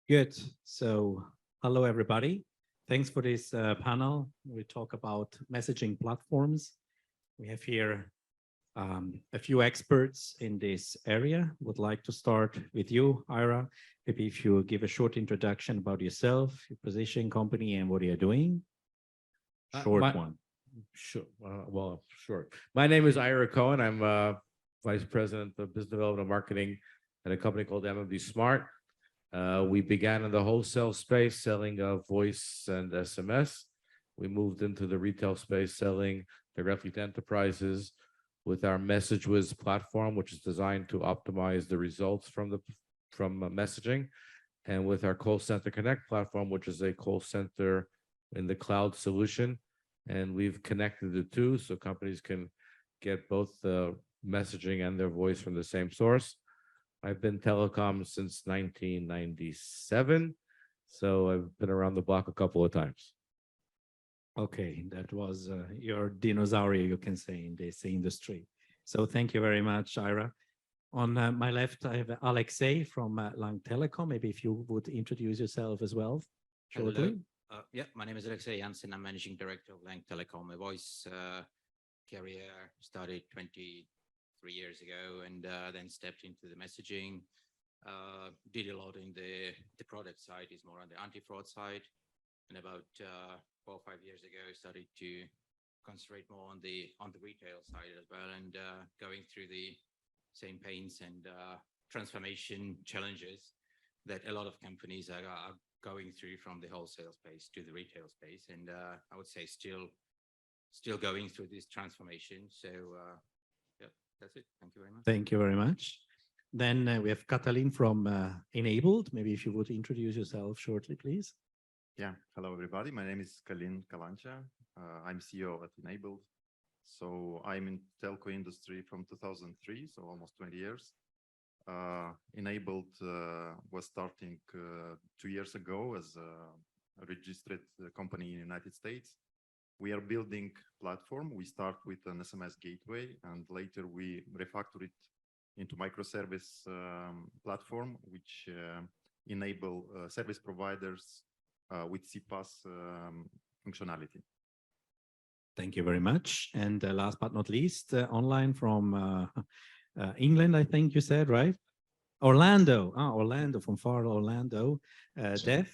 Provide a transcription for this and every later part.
Good. So, hello everybody. Thanks for this panel. We talk about messaging platforms. We have here a few experts in this area. Would like to start with you, Ira. Maybe if you give a short introduction about yourself, your position, company, and what you're doing. Short one. Sure. Sure. My name is Ira Cohen. I'm Vice President of Business Development and Marketing at a company called MMD Smart. We began in the wholesale space selling voice and SMS. We moved into the retail space selling directly to enterprises with our MessageWiz platform, which is designed to optimize the results from messaging, and with our Call Center Connect platform, which is a call center in the cloud solution. And we've connected the two so companies can get both the messaging and their voice from the same source. I've been telecom since 1997, so I've been around the block a couple of times. Okay, that was your dinosaur, you can say, in this industry. So thank you very much, Ira. On my left, I have Alexei from Lang Telecom. Maybe if you would introduce yourself as well, shortly. Yeah, my name is Alexei Jansen. I'm Managing Director of Lang Telecom. My voice career started 23 years ago, and then stepped into the messaging. Did a lot in the product side, is more on the anti-fraud side. And about 4 or 5 years ago, I started to concentrate more on the retail side as well, and going through the same pains and transformation challenges that a lot of companies are going through from the wholesale space to the retail space. And I would say still going through this transformation. So yeah, that's it. Thank you very much. Thank you very much. Then we have Katalin from Enabled. Maybe if you would introduce yourself shortly, please. Yeah, hello everybody. My name is Kalin Kalancha. I'm CEO at Enabled. So I'm in telco industry from 2003, so almost 20 years. Enabled was starting 2 years ago as a registered company in the United States. We are building platform. We start with an SMS gateway, and later we refactor it into microservice platform, which enable service providers with CPaaS functionality. Thank you very much. And last but not least, online from England, I think you said, right? Orlando. Orlando, from far Orlando. Dev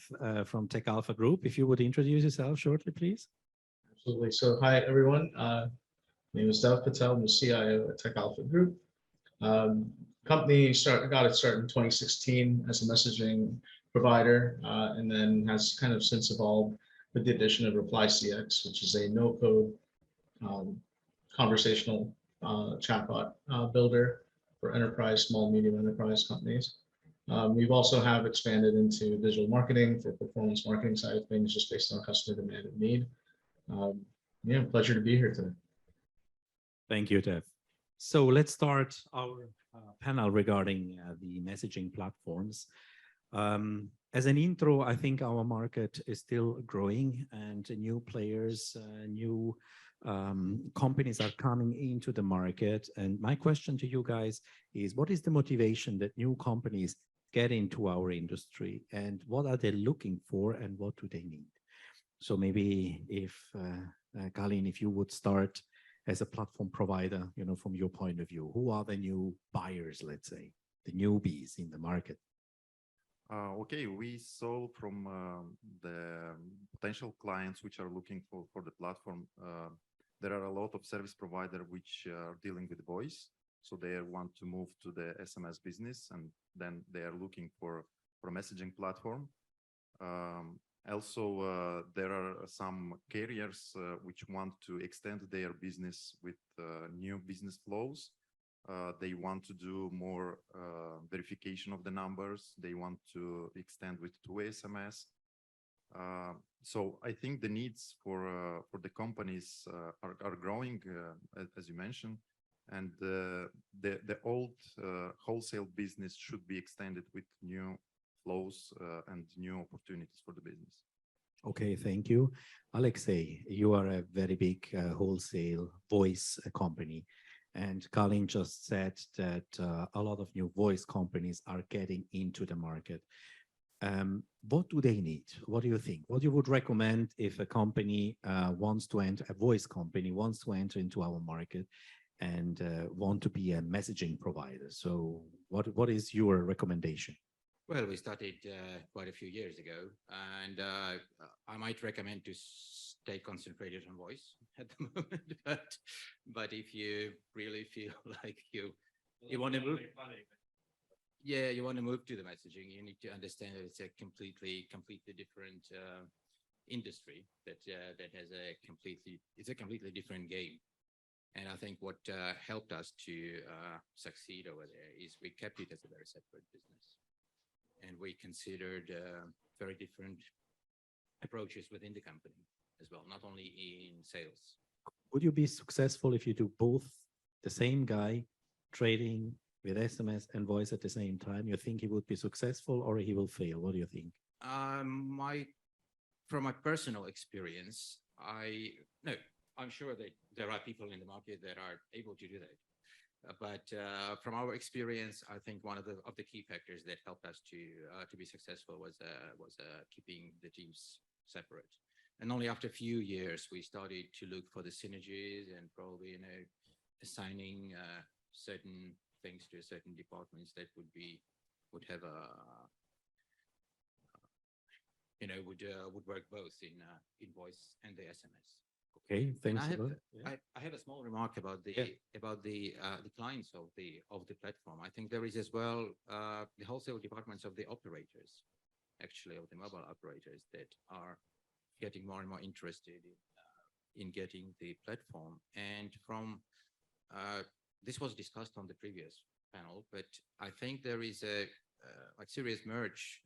from TechAlpha Group. If you would introduce yourself shortly, please. Absolutely. So hi, everyone. My name is Dev Patel. I'm the CIO at TechAlpha Group. Company got its start in 2016 as a messaging provider, and then has kind of since evolved with the addition of Reply CX, which is a no-code conversational chatbot builder for enterprise, small, medium enterprise companies. We've also have expanded into digital marketing for performance marketing side of things, just based on customer demand and need. Yeah, pleasure to be here today. Thank you, Dev. So let's start our panel regarding the messaging platforms. As an intro, I think our market is still growing, and new players, new companies are coming into the market. And my question to you guys is, what is the motivation that new companies get into our industry, and what are they looking for, and what do they need? So maybe if, Kalin, if you would start as a platform provider, from your point of view, who are the new buyers, let's say, the newbies in the market? Okay, we saw from the potential clients which are looking for the platform, there are a lot of service providers which are dealing with voice. So they want to move to the SMS business, and then they are looking for a messaging platform. Also, there are some carriers which want to extend their business with new business flows. They want to do more verification of the numbers. They want to extend with 2-way SMS. So I think the needs for the companies are growing, as you mentioned, and the old wholesale business should be extended with new flows and new opportunities for the business. Okay, thank you. Alexei, you are a very big wholesale voice company. And Kalin just said that a lot of new voice companies are getting into the market. what do they need? What do you think? What you would recommend if a company wants to enter, a voice company wants to enter into our market and want to be a messaging provider? So what is your recommendation? Well, we started quite a few years ago, and I might recommend to stay concentrated on voice at the moment. But if you really feel like you want to move, yeah, you want to move to the messaging, you need to understand that it's a completely different industry that has it's a completely different game. And I think what helped us to succeed over there is we kept it as a very separate business. And we considered very different approaches within the company as well, not only in sales. Would you be successful if you do both, the same guy trading with SMS and voice at the same time? You think he would be successful or he will fail? What do you think? From my personal experience, I'm sure that there are people in the market that are able to do that. But from our experience, I think one of the key factors that helped us to be successful was keeping the teams separate. And only after a few years, we started to look for the synergies and probably, assigning certain things to certain departments that would have a, would work both in voice and the SMS. Okay, thanks. I have a small remark about the clients of the platform. I think there is as well the wholesale departments of the operators, actually of the mobile operators, that are getting more and more interested in getting the platform. And from this was discussed on the previous panel, but I think there is a serious merge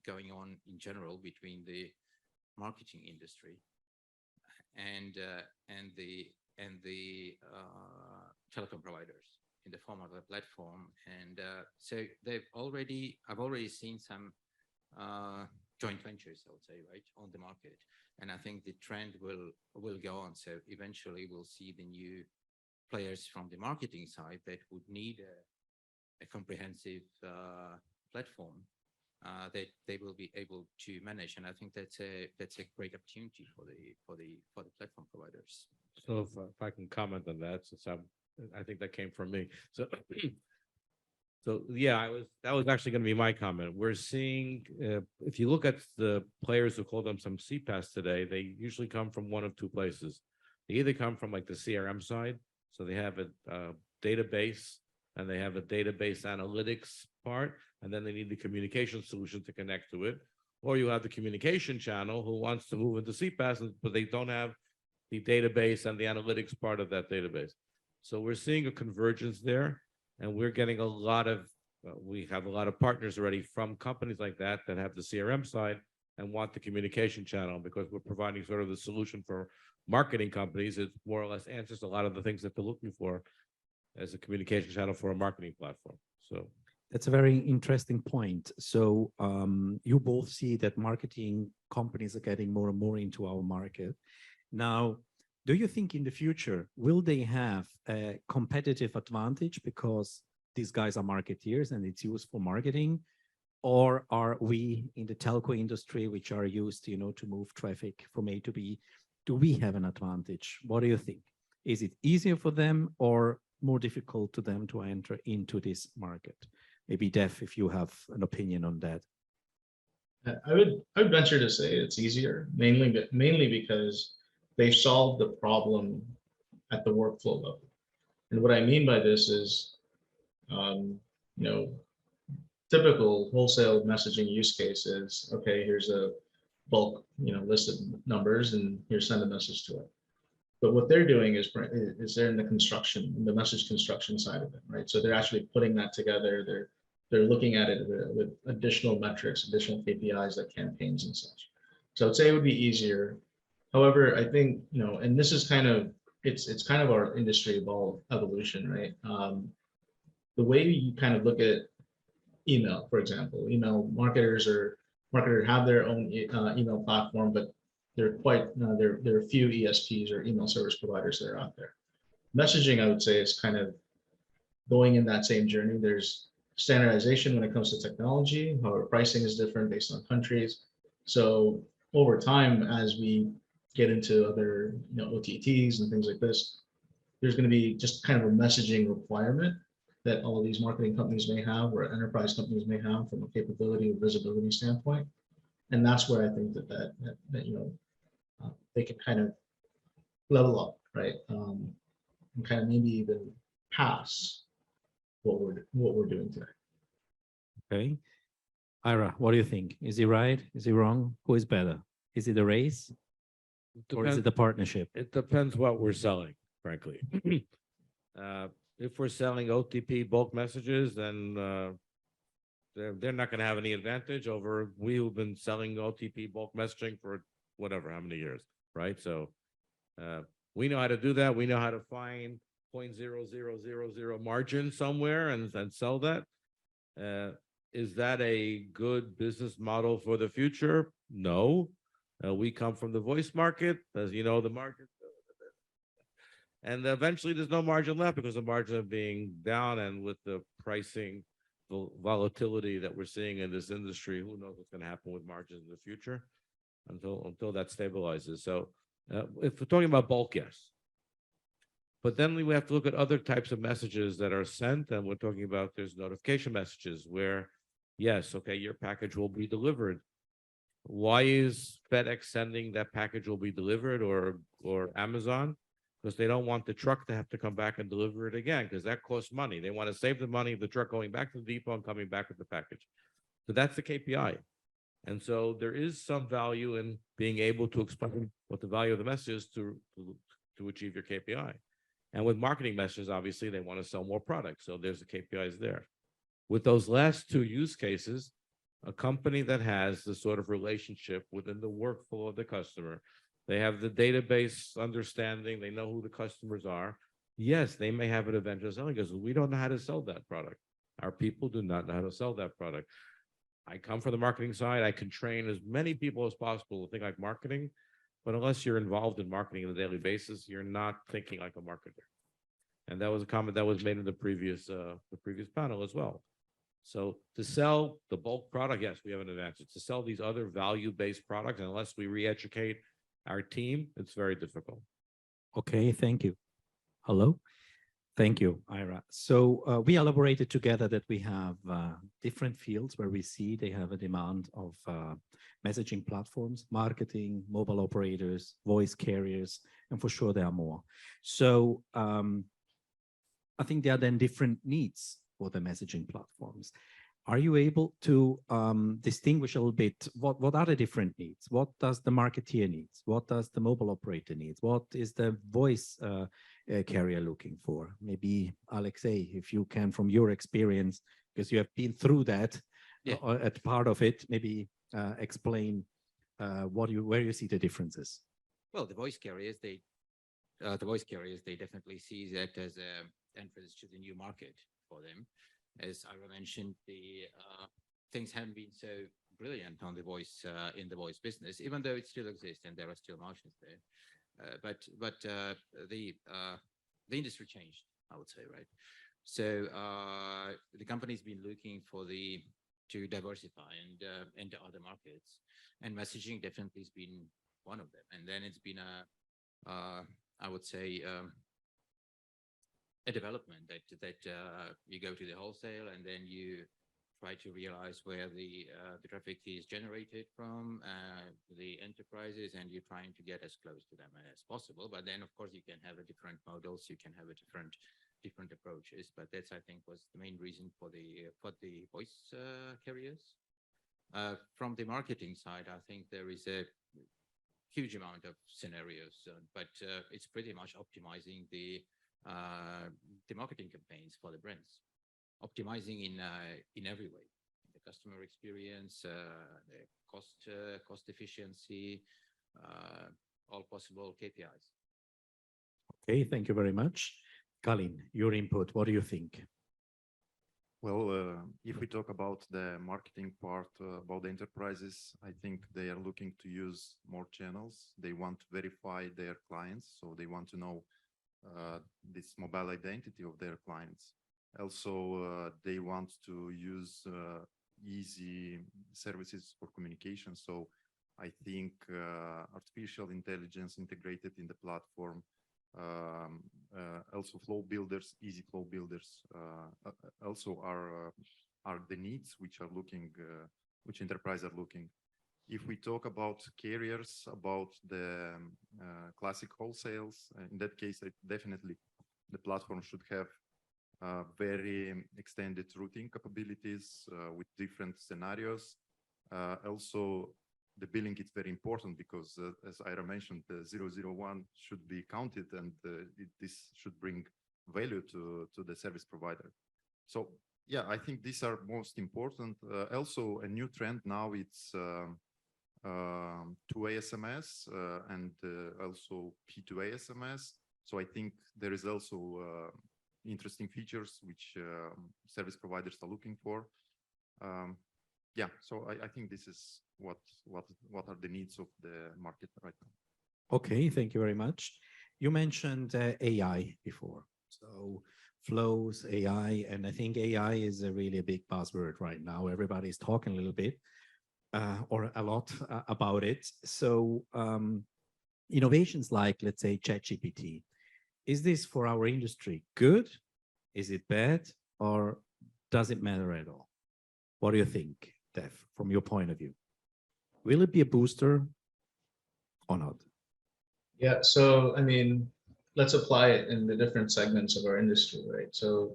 going on in general between the marketing industry and the telecom providers in the form of a platform. And so I've already seen some joint ventures, I would say, right, on the market. And I think the trend will go on. So eventually we'll see the new players from the marketing side that would need a comprehensive platform that they will be able to manage. And I think that's a great opportunity for the platform providers. So if I can comment on that, since I think that came from me. So yeah, that was actually going to be my comment. We're seeing, if you look at the players who call them some CPaaS today, they usually come from one of two places. They either come from like the CRM side, so they have a database and they have a database analytics part, and then they need the communication solution to connect to it. Or you have the communication channel who wants to move into CPaaS, but they don't have the database and the analytics part of that database. So we're seeing a convergence there, and we're getting a lot of, we have a lot of partners already from companies like that have the CRM side and want the communication channel, because we're providing sort of the solution for marketing companies. It more or less answers a lot of the things that they're looking for as a communication channel for a marketing platform. So that's a very interesting point. So you both see that marketing companies are getting more and more into our market. Now, do you think in the future, will they have a competitive advantage because these guys are marketeers and it's used for marketing? Or are we in the telco industry, which are used, to move traffic from A to B? Do we have an advantage? What do you think? Is it easier for them or more difficult to them to enter into this market? Maybe Dev, if you have an opinion on that. I would venture to say it's easier, mainly because they solve the problem at the workflow level. And what I mean by this is, typical wholesale messaging use cases. Okay, here's a bulk, list of numbers, and here, send a message to it. But what they're doing is they're in the message construction side of it, right? So they're actually putting that together. They're looking at it with additional metrics, additional KPIs like campaigns and such. So I'd say it would be easier. However, I think, and this is kind of, it's kind of our industry evolution, right? The way you kind of look at email, for example, marketers have their own email platform, but there are a few ESPs or email service providers that are out there. Messaging, I would say, is kind of going in that same journey. There's standardization when it comes to technology, how pricing is different based on countries. So over time, as we get into other, OTTs and things like this, there's going to be just kind of a messaging requirement that all of these marketing companies may have, or enterprise companies may have, from a capability or visibility standpoint. And that's where I think that they can kind of level up, right? And kind of maybe even pass what we're doing today. Okay. Ira, what do you think? Is he right? Is he wrong? Who is better? Is it a race or is it the partnership? It depends what we're selling, frankly. If we're selling OTP bulk messages, then they're not going to have any advantage over we who've been selling OTP bulk messaging for whatever, how many years, right? So we know how to do that. We know how to find 0.0000 margin somewhere and sell that. Is that a good business model for the future? No. We come from the voice market, as you know, the market. And eventually there's no margin left because the margin of being down, and with the pricing volatility that we're seeing in this industry, who knows what's going to happen with margins in the future until that stabilizes. So if we're talking about bulk, yes. But then we have to look at other types of messages that are sent, and we're talking about there's notification messages where, yes, okay, your package will be delivered. Why is FedEx sending that package will be delivered, or Amazon? Because they don't want the truck to have to come back and deliver it again, because that costs money. They want to save the money of the truck going back to the depot and coming back with the package. So that's the KPI. And so there is some value in being able to explain what the value of the message is to achieve your KPI. And with marketing messages, obviously, they want to sell more products. So there's the KPIs there. With those last two use cases, a company that has the sort of relationship within the workflow of the customer, they have the database understanding, they know who the customers are. Yes, they may have an advantage of selling because we don't know how to sell that product. Our people do not know how to sell that product. I come from the marketing side. I can train as many people as possible to think like marketing, but unless you're involved in marketing on a daily basis, you're not thinking like a marketer. And that was a comment that was made in the previous panel as well. So to sell the bulk product, yes, we have an advantage. To sell these other value-based products, unless we re-educate our team, it's very difficult. Okay, thank you. Hello. Thank you, Ira. So we elaborated together that we have different fields where we see they have a demand of messaging platforms, marketing, mobile operators, voice carriers, and for sure there are more. So I think there are then different needs for the messaging platforms. Are you able to distinguish a little bit what are the different needs? What does the marketeer needs? What does the mobile operator needs? What is the voice carrier looking for? Maybe Alexei, if you can, from your experience, because you have been through that at part of it, maybe explain where you see the differences. Well, the voice carriers, they definitely see that as an entrance to the new market for them. As Ira mentioned, the things haven't been so brilliant on the voice in the voice business, even though it still exists and there are still margins there. But the industry changed, I would say, right? So the company's been looking to diversify and enter other markets, and messaging definitely has been one of them. And then it's been I would say a development that you go to the wholesale and then you try to realize where the traffic is generated from, the enterprises, and you're trying to get as close to them as possible. But then, of course, you can have a different models, you can have a different approaches. But that's, I think, was the main reason for the voice carriers. From the marketing side, I think there is a huge amount of scenarios, but it's pretty much optimizing the marketing campaigns for the brands, optimizing in every way, the customer experience, the cost efficiency, all possible KPIs. Okay, thank you very much. Kalin, your input, what do you think? Well, if we talk about the marketing part, about the enterprises, I think they are looking to use more channels. They want to verify their clients, so they want to know this mobile identity of their clients. Also, they want to use easy services for communication. So I think artificial intelligence integrated in the platform, also flow builders, easy flow builders, also are the needs which are looking, which enterprises are looking. If we talk about carriers, about the classic wholesales, in that case, definitely the platform should have very extended routing capabilities with different scenarios. Also, the billing is very important because, as Ira mentioned, the 001 should be counted, and this should bring value to the service provider. So, yeah, I think these are most important. Also, a new trend now, it's two-way SMS and also P2A SMS. So I think there is also interesting features which service providers are looking for. Yeah, so I think this is what are the needs of the market right now. Okay, thank you very much. You mentioned AI before, so flows, AI, and I think AI is really a big buzzword right now. Everybody's talking a little bit or a lot about it. So innovations like, let's say, ChatGPT, is this for our industry good? Is it bad? Or does it matter at all? What do you think, Dev, from your point of view? Will it be a booster or not? Yeah, so I mean, let's apply it in the different segments of our industry, right? So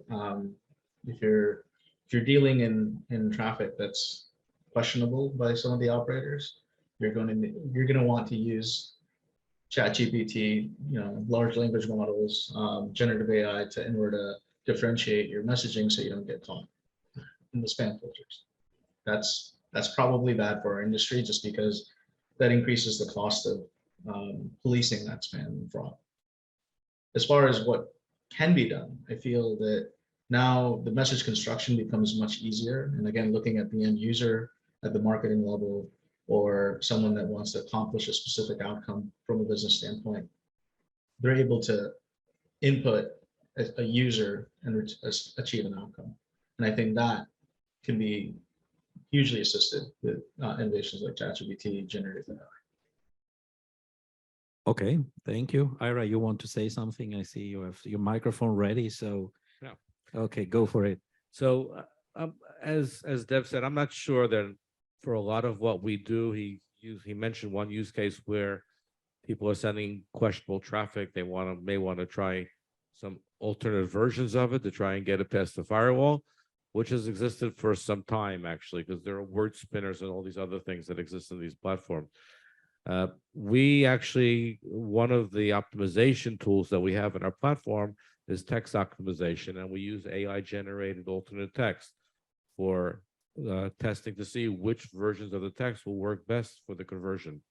if you're dealing in traffic that's questionable by some of the operators, you're going to want to use ChatGPT, large language models, generative AI in order to differentiate your messaging so you don't get caught in the spam filters. That's probably bad for our industry just because that increases the cost of policing that spam and fraud. As far as what can be done, I feel that now the message construction becomes much easier. And again, looking at the end user at the marketing level, or someone that wants to accomplish a specific outcome from a business standpoint, they're able to input a user and achieve an outcome. And I think that can be hugely assisted with innovations like ChatGPT, generative AI. Okay, thank you. Ira, you want to say something? I see you have your microphone ready, so yeah. Okay, go for it. So as Dev said, I'm not sure that for a lot of what we do, he mentioned one use case where people are sending questionable traffic. They may want to try some alternative versions of it to try and get it past the firewall, which has existed for some time, actually, because there are word spinners and all these other things that exist in these platforms. We actually, one of the optimization tools that we have in our platform is text optimization, and we use AI-generated alternate text for testing to see which versions of the text will work best for the conversion.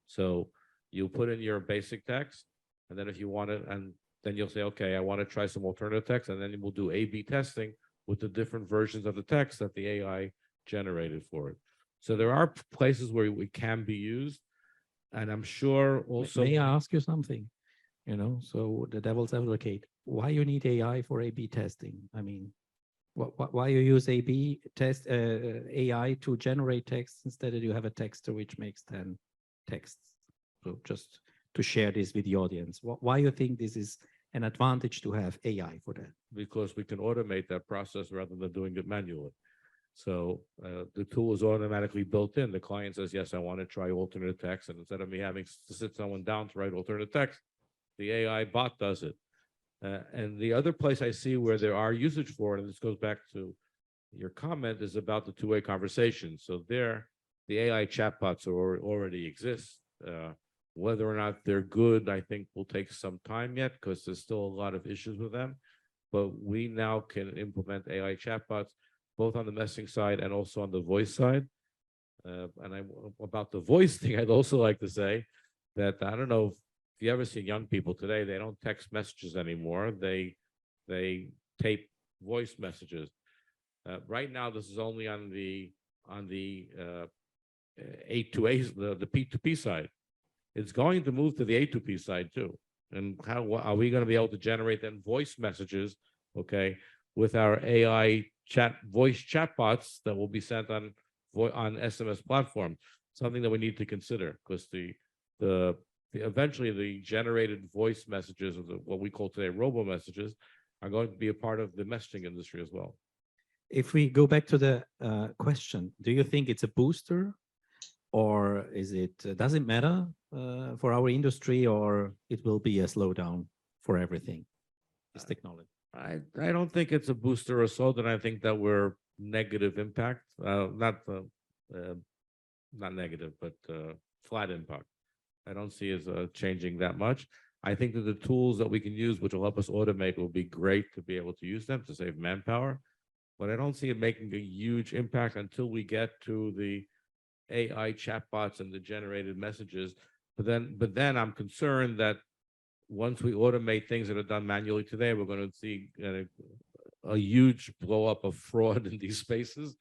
So you put in your basic text, and then if you want it, and then you'll say, okay, I want to try some alternative text, and then we'll do A/B testing with the different versions of the text that the AI generated for it. So there are places where we can be used, and I'm sure also— May I ask you something? So the devil's advocate, why you need AI for A/B testing? I mean, why you use A/B test AI to generate text instead of you have a texter which makes 10 texts? So just to share this with the audience, why you think this is an advantage to have AI for that? Because we can automate that process rather than doing it manually. So the tool is automatically built in. The client says, yes, I want to try alternate text. And instead of me having to sit someone down to write alternate text, the AI bot does it. And the other place I see where there are usage for it, and this goes back to your comment, is about the two-way conversation. So there, the AI chatbots already exist. Whether or not they're good, I think will take some time yet because there's still a lot of issues with them. But we now can implement AI chatbots both on the messaging side and also on the voice side. About the voice thing, I'd also like to say that I don't know if you ever see young people today, they don't text messages anymore. They tape voice messages. Right now, this is only on the A2A, the P2P side. It's going to move to the A2P side too. And how are we going to be able to generate then voice messages, okay, with our AI voice chatbots that will be sent on SMS platform. Something that we need to consider, because eventually the generated voice messages, or what we call today robo messages, are going to be a part of the messaging industry as well. If we go back to the question, do you think it's a booster, or does it matter for our industry, or it will be a slowdown for everything, this technology? I don't think it's a booster or so, that I think that we're negative impact, not negative, but flat impact. I don't see as changing that much. I think that the tools that we can use, which will help us automate, will be great to be able to use them to save manpower. But I don't see it making a huge impact until we get to the AI chatbots and the generated messages. But then I'm concerned that once we automate things that are done manually today, we're going to see a huge blow up of fraud in these spaces,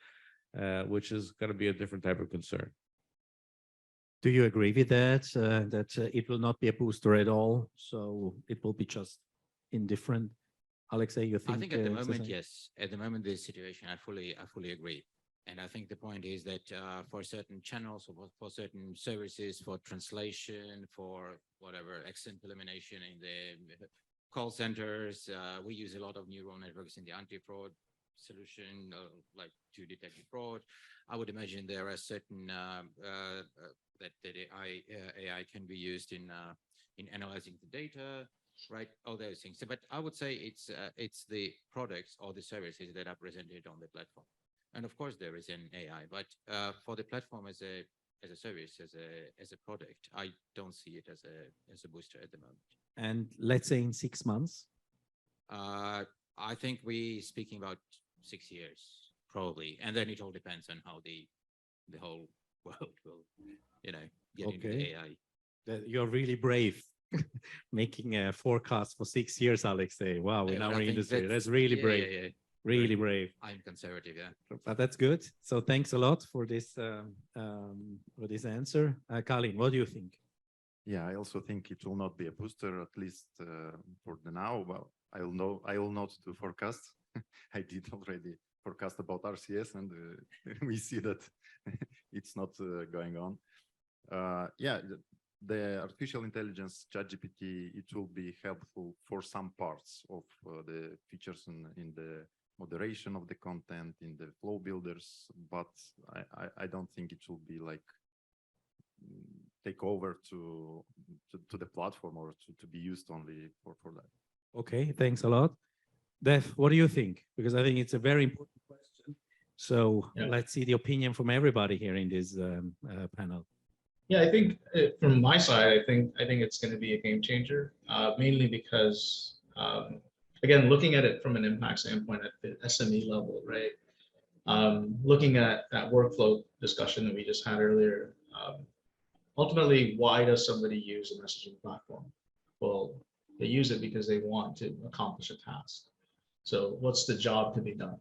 which is going to be a different type of concern. Do you agree with that? That it will not be a booster at all, so it will be just indifferent? Alexei, you think? I think at the moment, yes. At the moment, this situation, I fully agree. And I think the point is that for certain channels, or for certain services, for translation, for whatever, accent elimination in the call centers, we use a lot of neural networks in the anti-fraud solution, like to detect fraud. I would imagine there are certain that AI can be used in analyzing the data, right? All those things. But I would say it's the products or the services that are presented on the platform. And of course, there is an AI, but for the platform as a service, as a product, I don't see it as a booster at the moment. And let's say in 6 months? I think we're speaking about 6 years, probably. And then it all depends on how the whole world will, get into AI. You're really brave, making a forecast for 6 years, Alexei. Wow, in our industry, that's really brave. Yeah. Really brave. I'm conservative, yeah. But that's good. So thanks a lot for this answer. Kalin, what do you think? Yeah, I also think it will not be a booster, at least for the now. Well, I will not do forecast. I did already forecast about RCS, and we see that it's not going on. Yeah, the artificial intelligence ChatGPT, it will be helpful for some parts of the features in the moderation of the content, in the flow builders, but I don't think it will be like take over to the platform, or to be used only for that. Okay, thanks a lot. Dev, what do you think? Because I think it's a very important question. So let's see the opinion from everybody here in this panel. Yeah, I think from my side, I think it's going to be a game changer, mainly because, again, looking at it from an impact standpoint at the SME level, right? Looking at that workflow discussion that we just had earlier, ultimately, why does somebody use a messaging platform? Well, they use it because they want to accomplish a task. So what's the job to be done?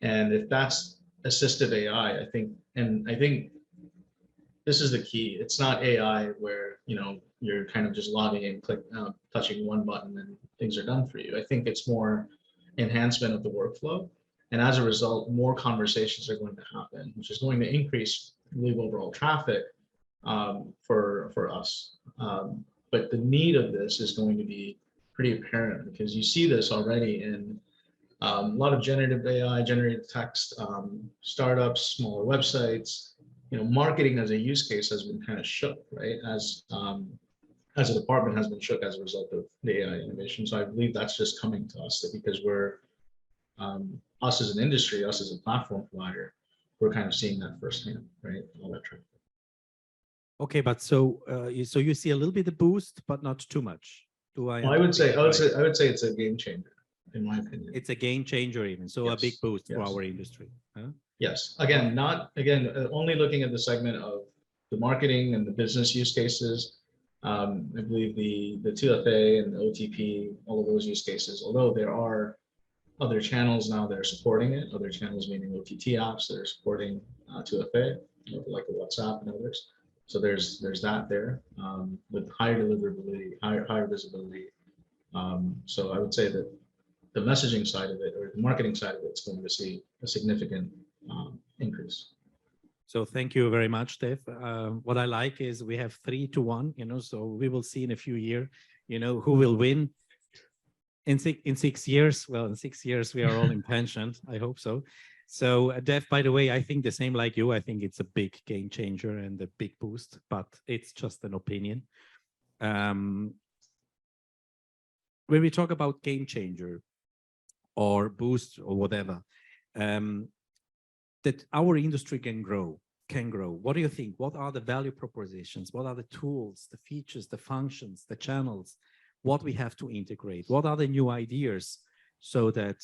And if that's assistive AI, I think this is the key. It's not AI where, you're kind of just logging in, touching one button and things are done for you. I think it's more enhancement of the workflow. And as a result, more conversations are going to happen, which is going to increase the overall traffic for us. But the need of this is going to be pretty apparent, because you see this already in a lot of generative AI, generative text, startups, smaller websites. Marketing as a use case has been kind of shook, right? As a department has been shook as a result of the AI innovation. So I believe that's just coming to us, because we're, us as an industry, us as a platform provider, we're kind of seeing that firsthand, right? All that traffic. Okay, but so you see a little bit of boost, but not too much. Do I? Well, I would say it's a game changer, in my opinion. It's a game changer even. So a big boost for our industry. Huh? Yes. Again, only looking at the segment of the marketing and the business use cases. I believe the 2FA and the OTP, all of those use cases, although there are other channels now that are supporting it, other channels meaning OTT apps that are supporting 2FA, like WhatsApp and others. So there's that there with higher deliverability, higher visibility. So I would say that the messaging side of it or the marketing side of it is going to see a significant increase. So thank you very much, Dave. What I like is we have 3-1, so we will see in a few years, who will win in 6 years. Well, in 6 years, we are all in pension. I hope so. So Dave, by the way, I think the same like you. I think it's a big game changer and a big boost, but it's just an opinion. When we talk about game changer or boost or whatever, that our industry can grow. What do you think? What are the value propositions? What are the tools, the features, the functions, the channels? What we have to integrate? What are the new ideas so that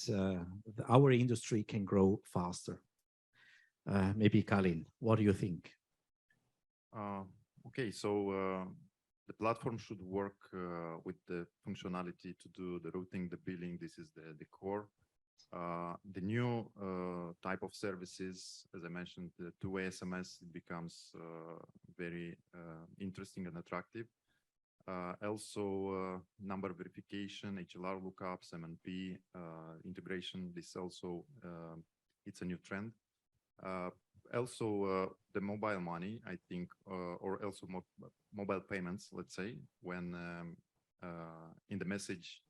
our industry can grow faster? Maybe Kalin, what do you think? Okay, so the platform should work with the functionality to do the routing, the billing. This is the core. The new type of services, as I mentioned, the two-way SMS becomes very interesting and attractive. Also, number verification, HLR lookups, MNP integration. This also it's a new trend. Also, the mobile money, I think, or also mobile payments. Let's say when in the message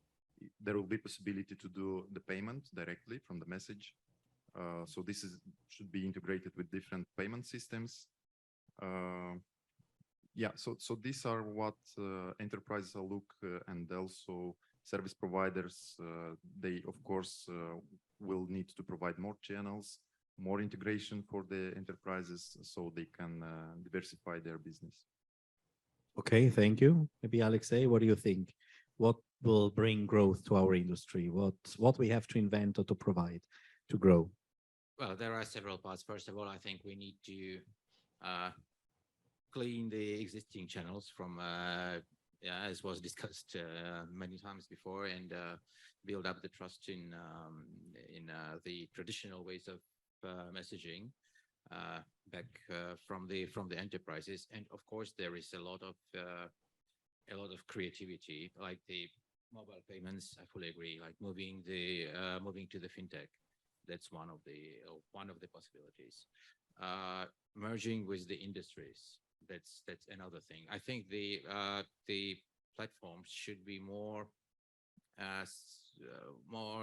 there will be possibility to do the payment directly from the message. So this should be integrated with different payment systems. Yeah, so these are what enterprises look and also service providers. They, of course, will need to provide more channels, more integration for the enterprises so they can diversify their business. Okay, thank you. Maybe Alexei, what do you think? What will bring growth to our industry? What we have to invent or to provide to grow? Well, there are several parts. First of all, I think we need to clean the existing channels from, as was discussed many times before, and build up the trust in the traditional ways of messaging back from the enterprises. And of course, there is a lot of creativity, like the mobile payments. I fully agree. Like moving to the fintech, that's one of the possibilities. Merging with the industries, that's another thing. I think the platforms should be more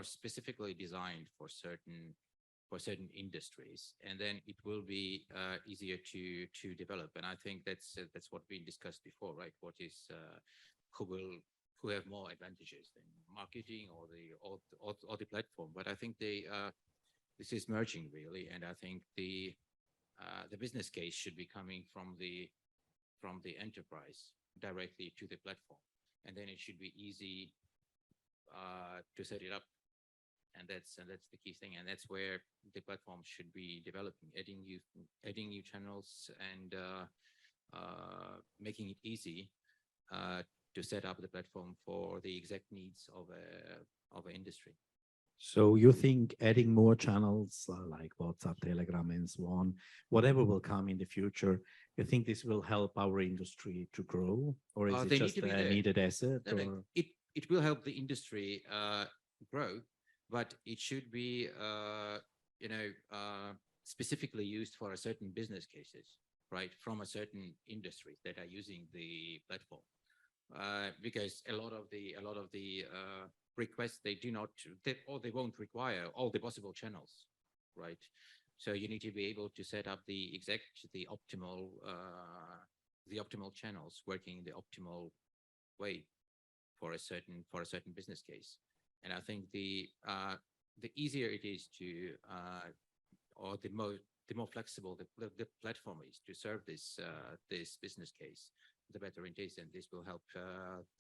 specifically designed for certain industries, and then it will be easier to develop. And I think that's what we discussed before, right? What is who have more advantages than marketing or the platform? But I think this is merging really, and I think the business case should be coming from the enterprise directly to the platform, and then it should be easy to set it up. And that's the key thing, and that's where the platform should be developing, adding new channels and making it easy to set up the platform for the exact needs of an industry. So you think adding more channels like WhatsApp, Telegram, and so on, whatever will come in the future, you think this will help our industry to grow, or is it just a needed asset? No, it will help the industry grow, but it should be specifically used for a certain business cases, right? From a certain industry that are using the platform, because a lot of the requests they won't require all the possible channels, right? So you need to be able to set up the optimal channels working the optimal way for a certain business case. And I think the easier it is to, or the more flexible the platform is to serve this business case, the better it is, and this will help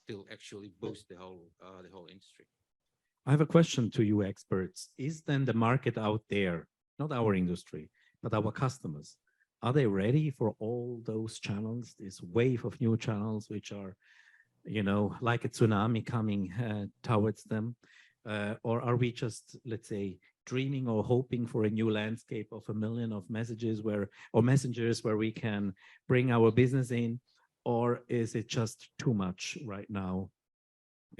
to actually boost the whole industry. I have a question to you experts. Is then the market out there, not our industry, but our customers, are they ready for all those channels, this wave of new channels, which are, like a tsunami coming towards them? Or are we just, let's say, dreaming or hoping for a new landscape of 1 million of messages messengers where we can bring our business in? Or is it just too much right now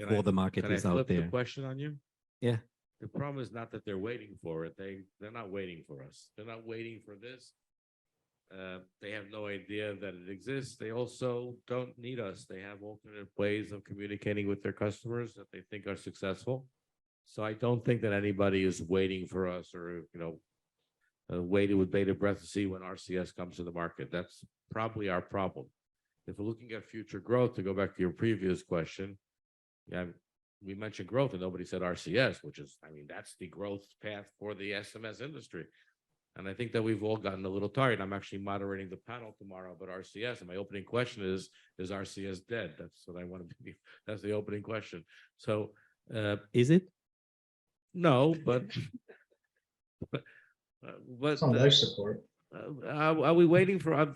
for the market is out there? The question on you? Yeah. The problem is not that they're waiting for it. They're not waiting for us. They're not waiting for this. They have no idea that it exists. They also don't need us. They have alternate ways of communicating with their customers that they think are successful. So I don't think that anybody is waiting for us or, waiting with bated breath to see when RCS comes to the market. That's probably our problem. If we're looking at future growth, to go back to your previous question, yeah, we mentioned growth and nobody said RCS, which is, that's the growth path for the SMS industry. And I think that we've all gotten a little tired. I'm actually moderating the panel tomorrow about RCS. And my opening question is RCS dead? That's what I want to be. That's the opening question. So is it? No, but Some life support. Are we waiting for?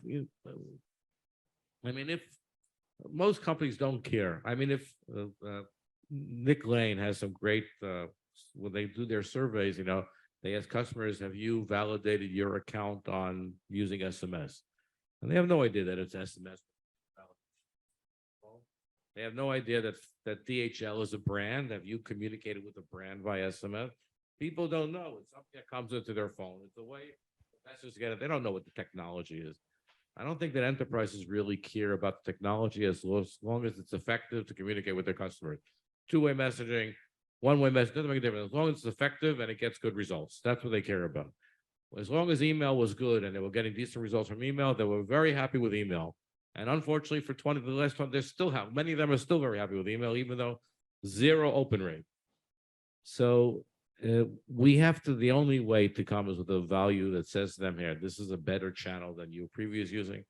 If most companies don't care. If Nick Lane has some great when they do their surveys, they ask customers, have you validated your account on using SMS? And they have no idea that it's SMS. They have no idea that DHL is a brand. Have you communicated with a brand via SMS? People don't know. It's something that comes into their phone. It's the way investors get it. They don't know what the technology is. I don't think that enterprises really care about the technology as long as it's effective to communicate with their customers. Two-way messaging, one-way messaging, doesn't make a difference. As long as it's effective and it gets good results, that's what they care about. As long as email was good and they were getting decent results from email, they were very happy with email. And unfortunately, for the last 20, they still have, many of them are still very happy with email, even though 0 open rate. So we have to, the only way to come is with a value that says to them here, this is a better channel than you previous using.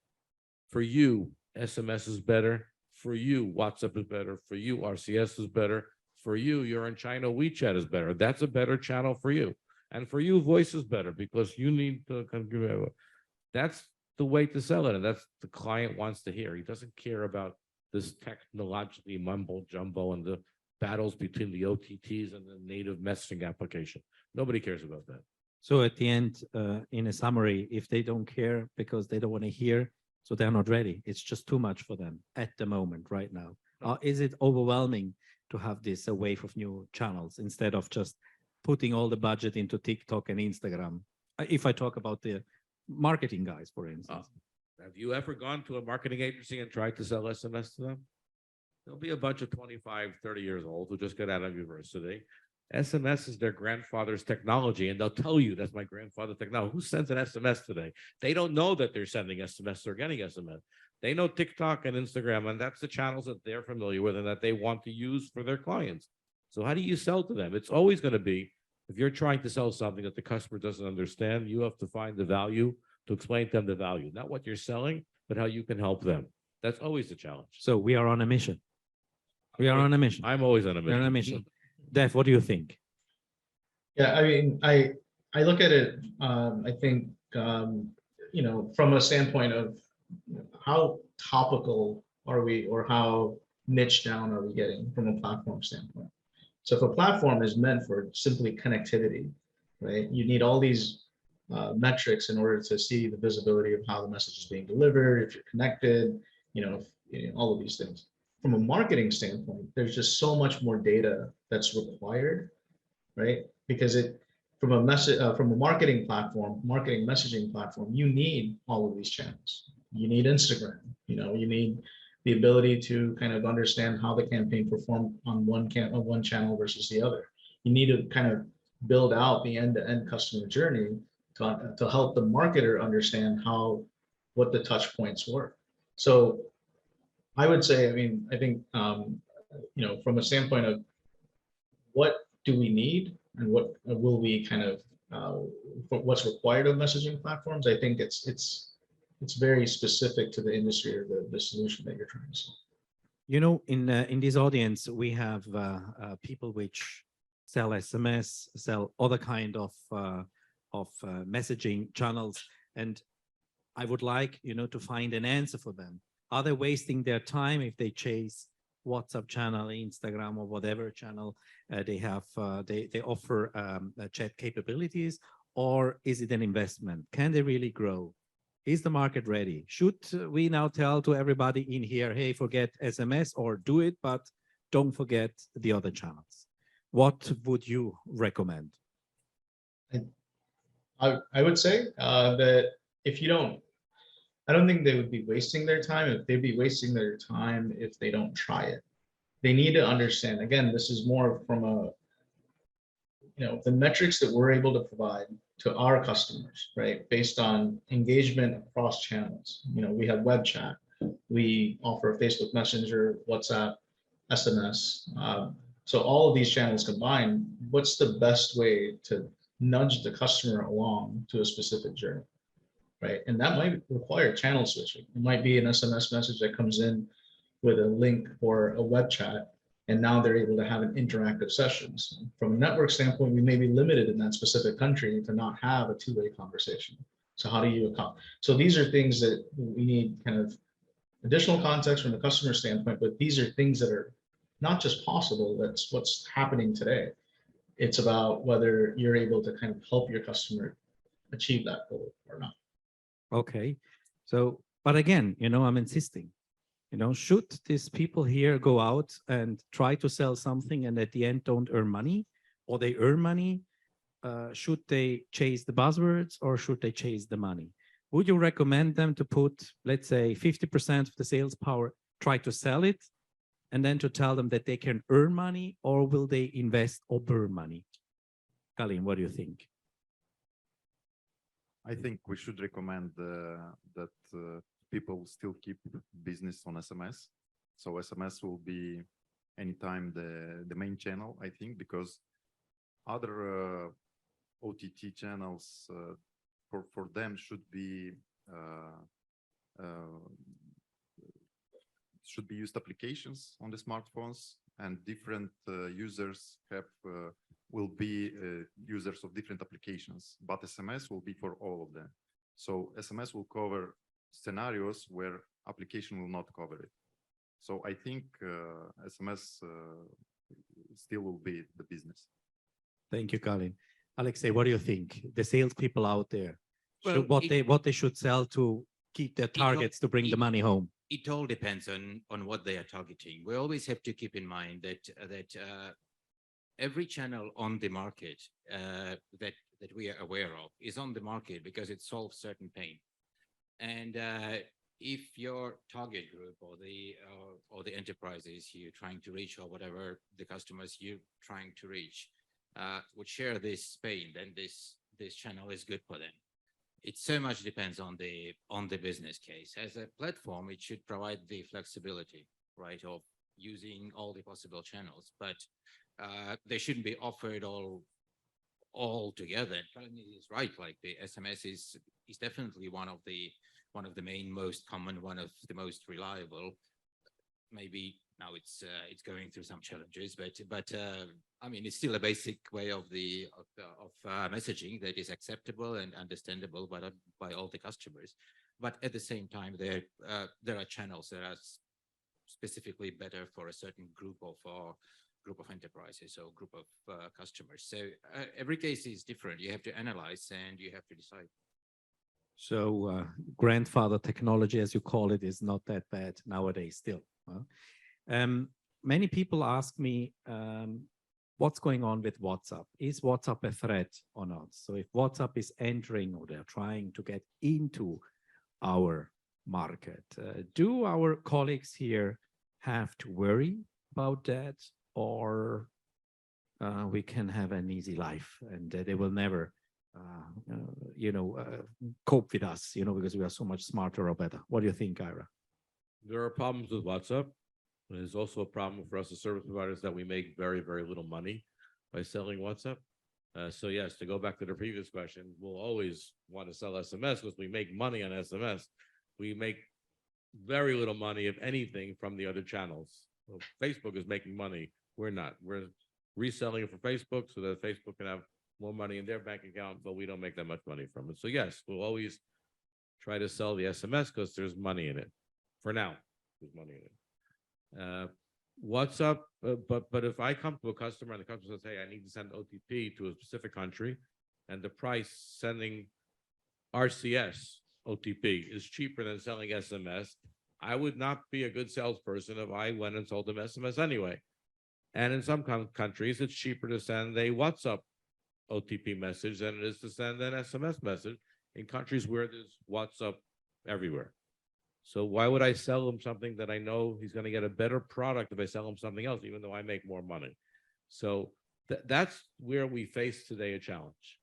For you, SMS is better. For you, WhatsApp is better. For you, RCS is better. For you, you're in China, WeChat is better. That's a better channel for you. And for you, voice is better because you need to, that's the way to sell it. And that's the client wants to hear. He doesn't care about this technologically mumbo jumbo and the battles between the OTTs and the native messaging application. Nobody cares about that. So at the end, in a summary, if they don't care because they don't want to hear, so they're not ready. It's just too much for them at the moment right now. Is it overwhelming to have this wave of new channels instead of just putting all the budget into TikTok and Instagram? If I talk about the marketing guys, for instance. Have you ever gone to a marketing agency and tried to sell SMS to them? There'll be a bunch of 25, 30 years old who just got out of university. SMS is their grandfather's technology, and they'll tell you that's my grandfather's technology. Who sends an SMS today? They don't know that they're sending SMS or getting SMS. They know TikTok and Instagram, and that's the channels that they're familiar with and that they want to use for their clients. So how do you sell to them? It's always going to be, if you're trying to sell something that the customer doesn't understand, you have to find the value to explain to them the value, not what you're selling, but how you can help them. That's always the challenge. So we are on a mission. We are on a mission. I'm always on a mission. We're on a mission. Dev, what do you think? Yeah, I look at it, I think, from a standpoint of how topical are we or how niche down are we getting from a platform standpoint? So if a platform is meant for simply connectivity, right, you need all these metrics in order to see the visibility of how the message is being delivered, if you're connected, all of these things. From a marketing standpoint, there's just so much more data that's required, right? Because from a marketing platform, marketing messaging platform, you need all of these channels. You need Instagram, you need the ability to kind of understand how the campaign performed on one channel versus the other. You need to kind of build out the end-to-end customer journey to help the marketer understand what the touch points were. So I would say, I think, from a standpoint of what do we need and what will we kind of, what's required of messaging platforms, I think it's very specific to the industry or the solution that you're trying to solve. In this audience, we have people which sell SMS, sell other kind of messaging channels, and I would like, to find an answer for them. Are they wasting their time if they chase WhatsApp channel, Instagram, or whatever channel they have? They offer chat capabilities, or is it an investment? Can they really grow? Is the market ready? Should we now tell to everybody in here, hey, forget SMS or do it, but don't forget the other channels? what would you recommend? I would say that if you don't, I don't think they would be wasting their time. If they'd be wasting their time if they don't try it. They need to understand, again, this is more from a, the metrics that we're able to provide to our customers, right? Based on engagement across channels. We have web chat, we offer Facebook Messenger, WhatsApp, SMS. So all of these channels combined, what's the best way to nudge the customer along to a specific journey, right? And that might require channel switching. It might be an SMS message that comes in with a link or a web chat, and now they're able to have an interactive sessions. From a network standpoint, we may be limited in that specific country to not have a two-way conversation. So how do you accomplish? So these are things that we need kind of additional context from the customer standpoint, but these are things that are not just possible, that's what's happening today. It's about whether you're able to kind of help your customer achieve that goal or not. Okay. So, but again, I'm insisting, should these people here go out and try to sell something and at the end don't earn money, or they earn money? Should they chase the buzzwords or should they chase the money? Would you recommend them to put, let's say, 50% of the sales power, try to sell it, and then to tell them that they can earn money, or will they invest or burn money? Kalin, what do you think? I think we should recommend that people still keep business on SMS. So SMS will be anytime the main channel, I think, because other OTT channels for them should be used applications on the smartphones, and different users will be users of different applications, but SMS will be for all of them. So SMS will cover scenarios where application will not cover it. So I think SMS still will be the business. Thank you, Kalin. Alexei, what do you think? The salespeople out there, Well, what they should sell to keep their targets to bring the money home? It all depends on what they are targeting. We always have to keep in mind that every channel on the market that we are aware of is on the market because it solves certain pain. And if your target group or the enterprises you're trying to reach, or whatever the customers you're trying to reach would share this pain, then this channel is good for them. It so much depends on the business case. As a platform, it should provide the flexibility, right, of using all the possible channels, but they shouldn't be offered all together. Kalin is right. Like the SMS is definitely one of the main, most common, one of the most reliable. Maybe now it's going through some challenges, but I mean, it's still a basic way of messaging that is acceptable and understandable by all the customers. But at the same time, there are channels that are specifically better for a certain group of enterprises or group of customers. So every case is different. You have to analyze and you have to decide. So grandfather technology, as you call it, is not that bad nowadays still. Many people ask me, what's going on with WhatsApp? Is WhatsApp a threat or not? So if WhatsApp is entering, or they're trying to get into our market, do our colleagues here have to worry about that, or we can have an easy life and they will never cope with us, because we are so much smarter or better? What do you think, Ira? There are problems with WhatsApp. There's also a problem for us as service providers that we make very, very little money by selling WhatsApp. So yes, to go back to the previous question, we'll always want to sell SMS because we make money on SMS. We make very little money, if anything, from the other channels. Well, Facebook is making money. We're not. We're reselling it for Facebook so that Facebook can have more money in their bank account, but we don't make that much money from it. So yes, we'll always try to sell the SMS because there's money in it. For now, there's money in it. WhatsApp, but if I come to a customer and the customer says, hey, I need to send OTP to a specific country, and the price sending RCS OTP is cheaper than selling SMS, I would not be a good salesperson if I went and sold them SMS anyway. And in some countries, it's cheaper to send a WhatsApp OTP message than it is to send an SMS message in countries where there's WhatsApp everywhere. So why would I sell him something that I know he's going to get a better product if I sell him something else, even though I make more money? So that's where we face today a challenge.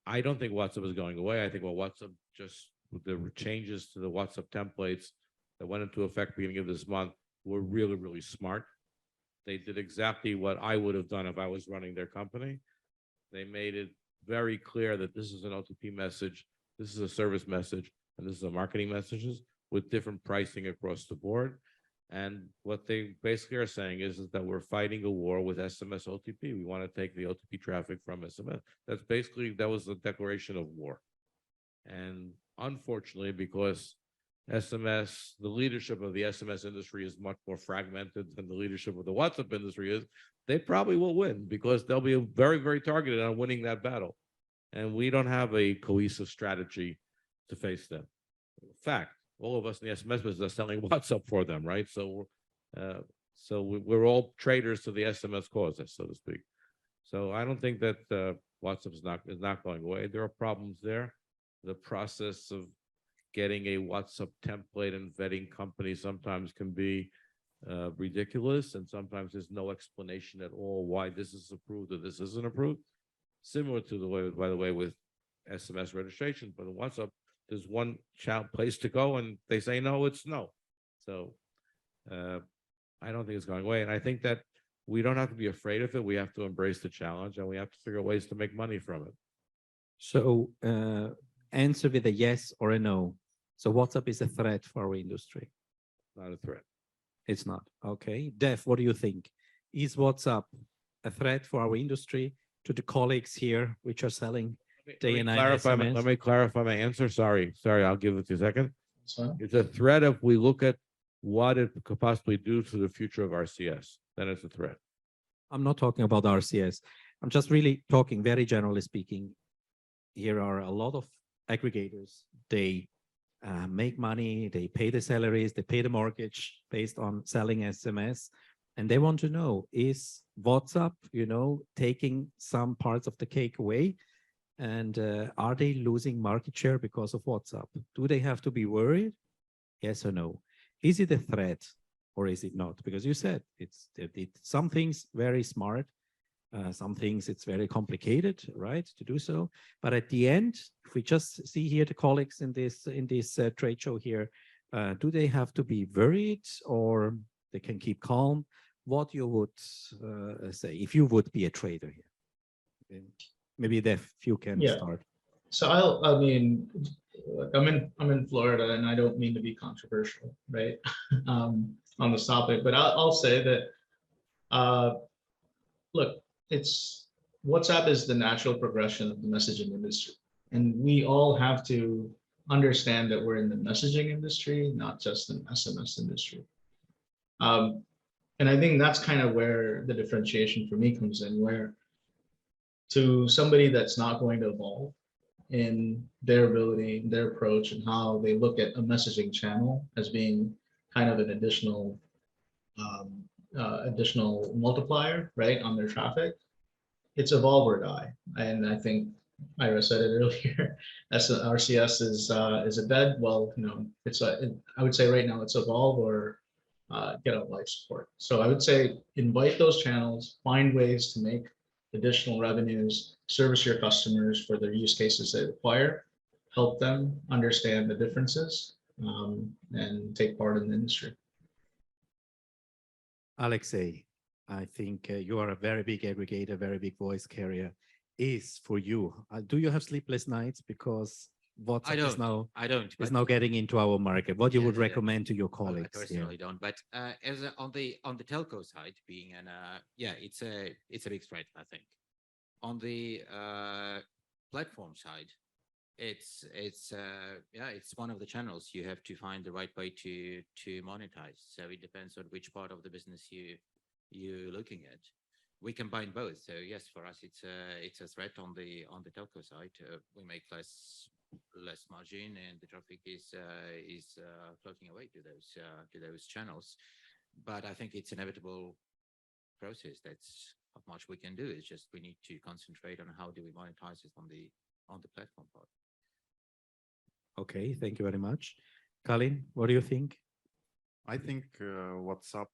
I don't think WhatsApp is going away. I think WhatsApp just with the changes to the WhatsApp templates that went into effect beginning of this month were really, really smart. They did exactly what I would have done if I was running their company. They made it very clear that this is an OTP message, this is a service message, and this is a marketing messages with different pricing across the board. And what they basically are saying is that we're fighting a war with SMS OTP. We want to take the OTP traffic from SMS. That was the declaration of war. And unfortunately, because SMS, the leadership of the SMS industry is much more fragmented than the leadership of the WhatsApp industry is, they probably will win because they'll be very, very targeted on winning that battle. And we don't have a cohesive strategy to face them. In fact, all of us in the SMS business are selling WhatsApp for them, right? So we're all traders to the SMS cause, so to speak. So I don't think that WhatsApp is not going away. There are problems there. The process of getting a WhatsApp template and vetting companies sometimes can be ridiculous, and sometimes there's no explanation at all why this is approved or this isn't approved. Similar to the way, by the way, with SMS registration, but in WhatsApp, there's one place to go, and they say no, it's no. So I don't think it's going away, and I think that we don't have to be afraid of it. We have to embrace the challenge, and we have to figure out ways to make money from it. So answer with a yes or a no. So WhatsApp is a threat for our industry. Not a threat. It's not. Okay. Dev, what do you think? Is WhatsApp a threat for our industry, to the colleagues here which are selling day and night SMS? Let me clarify my answer. Sorry, I'll give it to you a second. So, It's a threat if we look at what it could possibly do to the future of RCS. Then it's a threat. I'm not talking about RCS. I'm just really talking very generally speaking. Here are a lot of aggregators. They make money, they pay the salaries, they pay the mortgage based on selling SMS. And they want to know, is WhatsApp, taking some parts of the cake away? And are they losing market share because of WhatsApp? Do they have to be worried? Yes or no? Is it a threat or is it not? Because you said some things very smart, some things it's very complicated, right, to do so. But at the end, if we just see here the colleagues in this trade show here, do they have to be worried or they can keep calm? What you would say if you would be a trader here? Okay. Maybe Dev, you can start. So I'm in Florida, and I don't mean to be controversial, right, on this topic, but I'll say that, look, WhatsApp is the natural progression of the messaging industry, and we all have to understand that we're in the messaging industry, not just the SMS industry. And I think that's kind of where the differentiation for me comes in, where to somebody that's not going to evolve in their ability, their approach, and how they look at a messaging channel as being kind of an additional multiplier, right, on their traffic. It's evolve or die. And I think Ira said it earlier. RCS is a dead. Well, I would say right now it's evolve or get out life support. So I would say invite those channels, find ways to make additional revenues, service your customers for their use cases they require, help them understand the differences, and take part in the industry. Alexei, I think you are a very big aggregator, very big voice carrier. Is for you, do you have sleepless nights because WhatsApp is now getting into our market? What you would recommend to your colleagues? I personally don't, but on the telco side, being it's a big threat, I think. On the platform side, it's one of the channels. You have to find the right way to monetize. So it depends on which part of the business you're looking at. We combine both. So yes, for us, it's a threat on the telco side. We make less margin, and the traffic is floating away to those channels. But I think it's inevitable process. That's not much we can do. It's just we need to concentrate on how do we monetize it on the platform part. Okay, thank you very much. Colin, what do you think? I think WhatsApp,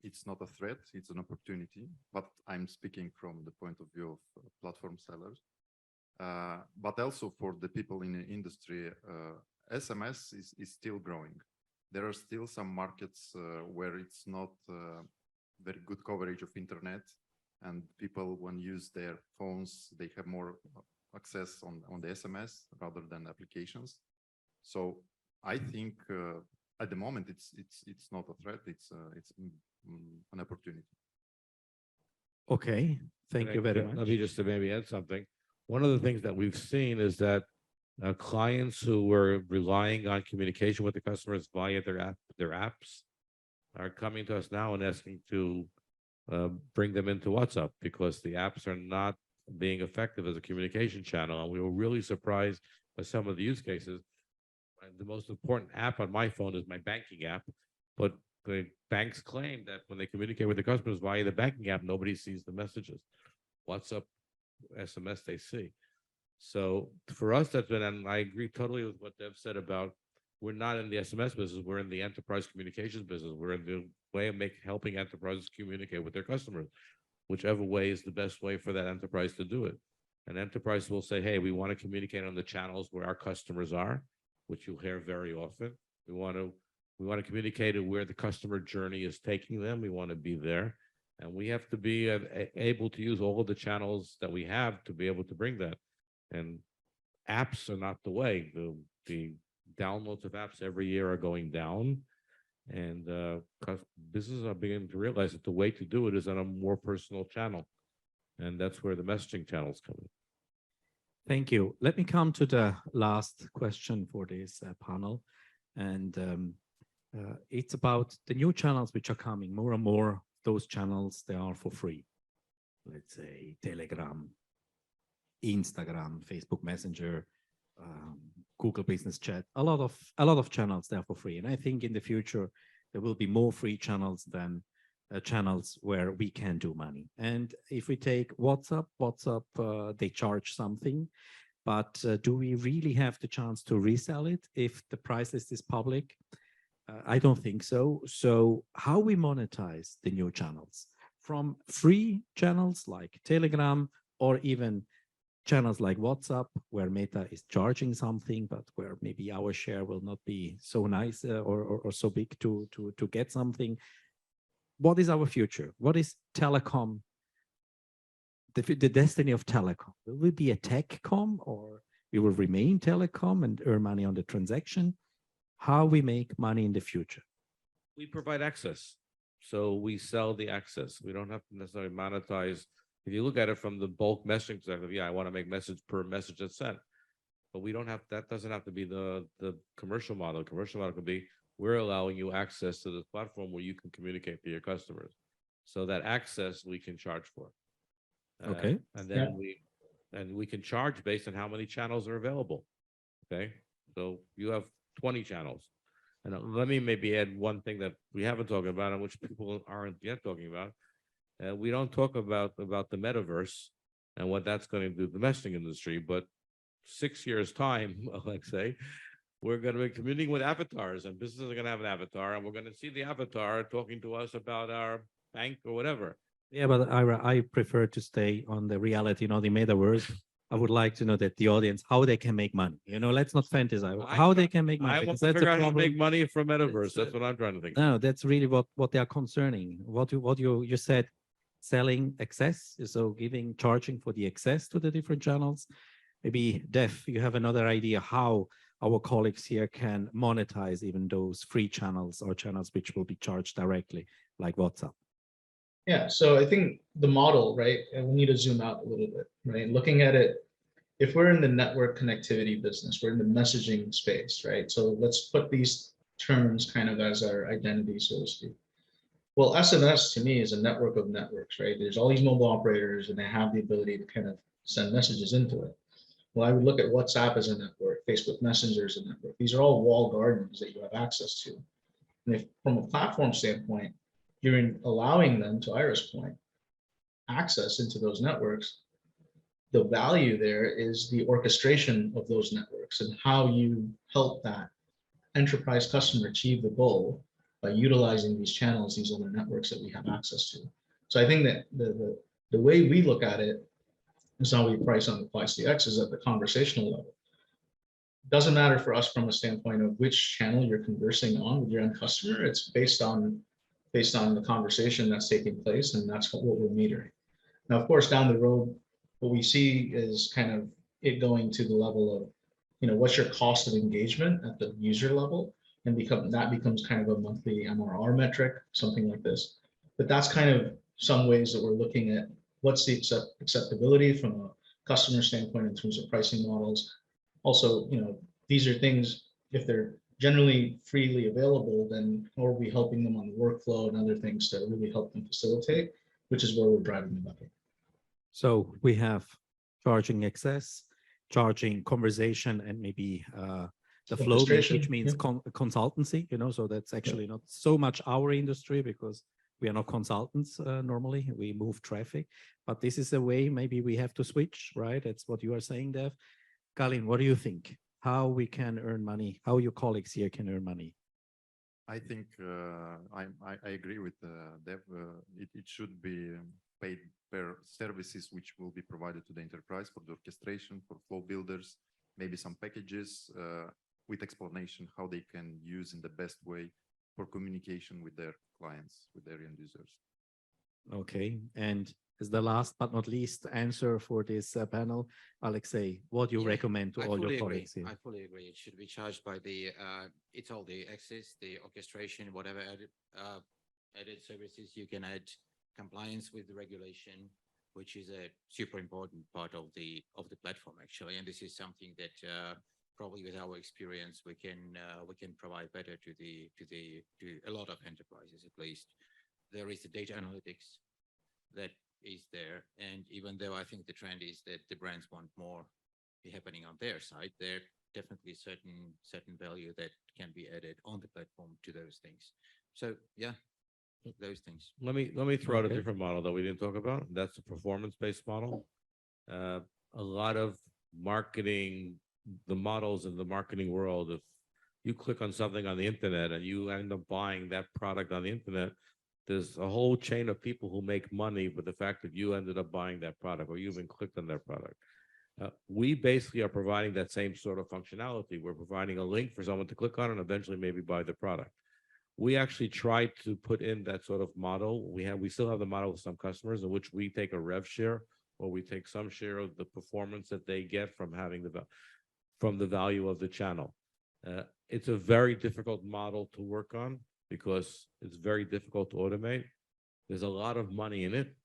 it's not a threat, it's an opportunity, but I'm speaking from the point of view of platform sellers. But also for the people in the industry, SMS is still growing. There are still some markets where it's not very good coverage of internet, and people, when use their phones, they have more access on the SMS rather than applications. So I think at the moment it's not a threat, it's an opportunity. Okay, thank you very much. Let me just maybe add something. One of the things that we've seen is that clients who were relying on communication with the customers via their apps are coming to us now and asking to bring them into WhatsApp because the apps are not being effective as a communication channel. And we were really surprised by some of the use cases. The most important app on my phone is my banking app, but the banks claim that when they communicate with the customers via the banking app, nobody sees the messages. WhatsApp, SMS, they see. So for us, that's been, and I agree totally with what Dev said about, we're not in the SMS business, we're in the enterprise communications business. We're in the way of helping enterprises communicate with their customers, whichever way is the best way for that enterprise to do it. An enterprise will say, hey, we want to communicate on the channels where our customers are, which you'll hear very often. We want to communicate where the customer journey is taking them. We want to be there. And we have to be able to use all of the channels that we have to be able to bring that. And apps are not the way. The downloads of apps every year are going down. And businesses are beginning to realize that the way to do it is on a more personal channel. And that's where the messaging channels come in. Thank you. Let me come to the last question for this panel. And it's about the new channels which are coming. More and more, those channels, they are for free. Let's say Telegram, Instagram, Facebook Messenger, Google Business Chat, a lot of channels there for free. And I think in the future, there will be more free channels than channels where we can do money. And if we take WhatsApp, they charge something, but do we really have the chance to resell it if the price list is public? I don't think so. So how we monetize the new channels? From free channels like Telegram, or even channels like WhatsApp, where Meta is charging something, but where maybe our share will not be so nice or so big to get something. What is our future? What is telecom? The destiny of telecom? Will we be a techcom, or we will remain telecom and earn money on the transaction? How we make money in the future? We provide access. So we sell the access. We don't have to necessarily monetize. If you look at it from the bulk messaging perspective, yeah, I want to make message per message that's sent. But we don't have, that doesn't have to be the commercial model. The commercial model could be, we're allowing you access to this platform where you can communicate to your customers. So that access we can charge for. Okay. And then we can charge based on how many channels are available. Okay. So you have 20 channels. And let me maybe add one thing that we haven't talked about, and which people aren't yet talking about. We don't talk about the metaverse and what that's going to do to the messaging industry, but 6 years time, let's say, we're going to be communicating with avatars, and businesses are going to have an avatar, and we're going to see the avatar talking to us about our bank or whatever. Yeah, but I prefer to stay on the reality, not the metaverse. I would like to know that the audience, how they can make money. You know, let's not fantasize how they can make money. I want to figure out how to make money from metaverse. That's what I'm trying to think. No, that's really what they are concerning. What you said, selling access, so charging for the access to the different channels. Maybe Dev, you have another idea how our colleagues here can monetize even those free channels or channels which will be charged directly, like WhatsApp. Yeah, so I think the model, right, and we need to zoom out a little bit, right? Looking at it, if we're in the network connectivity business, we're in the messaging space, right? So let's put these terms kind of as our identity, so to speak. Well, SMS to me is a network of networks, right? There's all these mobile operators and they have the ability to kind of send messages into it. Well, I would look at WhatsApp as a network, Facebook Messenger as a network. These are all walled gardens that you have access to. And if from a platform standpoint, you're allowing them, to Ira's point, access into those networks. The value there is the orchestration of those networks and how you help that enterprise customer achieve the goal by utilizing these channels, these other networks that we have access to. So I think that the way we look at it is how we price on the CX is at the conversational level. Doesn't matter for us from a standpoint of which channel you're conversing on with your end customer. It's based on the conversation that's taking place, and that's what we're metering. Now, of course, down the road, what we see is kind of it going to the level of, what's your cost of engagement at the user level, and that becomes kind of a monthly MRR metric, something like this. But that's kind of some ways that we're looking at what's the acceptability from a customer standpoint in terms of pricing models. Also, these are things, if they're generally freely available, then we'll be helping them on the workflow and other things to really help them facilitate, which is where we're driving the bucket. So we have charging access, charging conversation, and maybe the flow, which means consultancy, so that's actually not so much our industry because we are not consultants normally, we move traffic, but this is a way maybe we have to switch, right? That's what you are saying, Dev. Kalin, what do you think? How we can earn money? How your colleagues here can earn money? I think I agree with Dev. It should be paid per services which will be provided to the enterprise for the orchestration, for flow builders, maybe some packages with explanation how they can use in the best way for communication with their clients, with their end users. Okay, and as the last but not least answer for this panel, Alexei, what do you recommend to all your colleagues here? I fully agree. It should be charged by it's all the access, the orchestration, whatever added services you can add, compliance with the regulation, which is a super important part of the platform actually. And this is something that probably with our experience we can provide better to a lot of enterprises at least. There is the data analytics that is there, and even though I think the trend is that the brands want more happening on their side, there definitely certain value that can be added on the platform to those things. So yeah, those things. Let me throw out a different model that we didn't talk about. That's a performance-based model. A lot of marketing, the models in the marketing world, if you click on something on the internet and you end up buying that product on the internet, there's a whole chain of people who make money with the fact that you ended up buying that product or you even clicked on their product. We basically are providing that same sort of functionality. We're providing a link for someone to click on and eventually maybe buy the product. We actually try to put in that sort of model. We still have the model with some customers in which we take a rev share, or we take some share of the performance that they get from having from the value of the channel. It's a very difficult model to work on because it's very difficult to automate. There's a lot of money in it.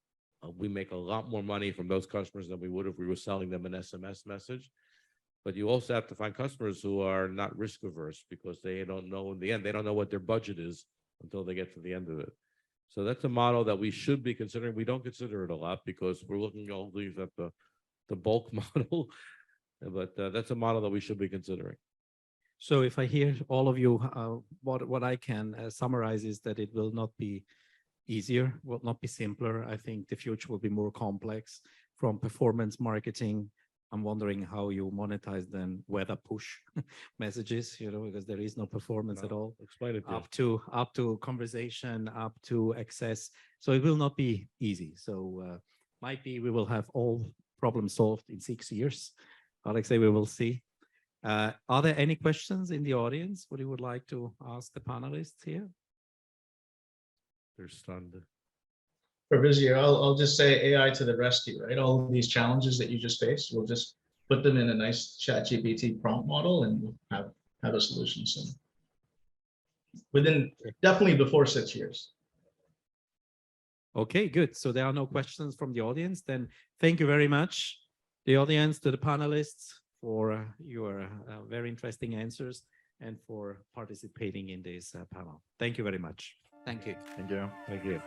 We make a lot more money from those customers than we would if we were selling them an SMS message. But you also have to find customers who are not risk averse because they don't know in the end, they don't know what their budget is until they get to the end of it. So that's a model that we should be considering. We don't consider it a lot because we're looking always at the bulk model, but that's a model that we should be considering. So if I hear all of you, what I can summarize is that it will not be easier, will not be simpler. I think the future will be more complex from performance marketing. I'm wondering how you monetize then weather push messages, because there is no performance at all. Explain it. Up to conversation, up to access. So it will not be easy. So might be we will have all problems solved in 6 years. Alexei, we will see. Are there any questions in the audience? What you would like to ask the panelists here? They're stunned. Fabrizio, I'll just say AI to the rescue, right? All of these challenges that you just faced, we'll just put them in a nice ChatGPT prompt model and we'll have a solution soon. Definitely before 6 years. Okay, good. So there are no questions from the audience. Then thank you very much, the audience, to the panelists, for your very interesting answers and for participating in this panel. Thank you very much. Thank you. Thank you. Thank you.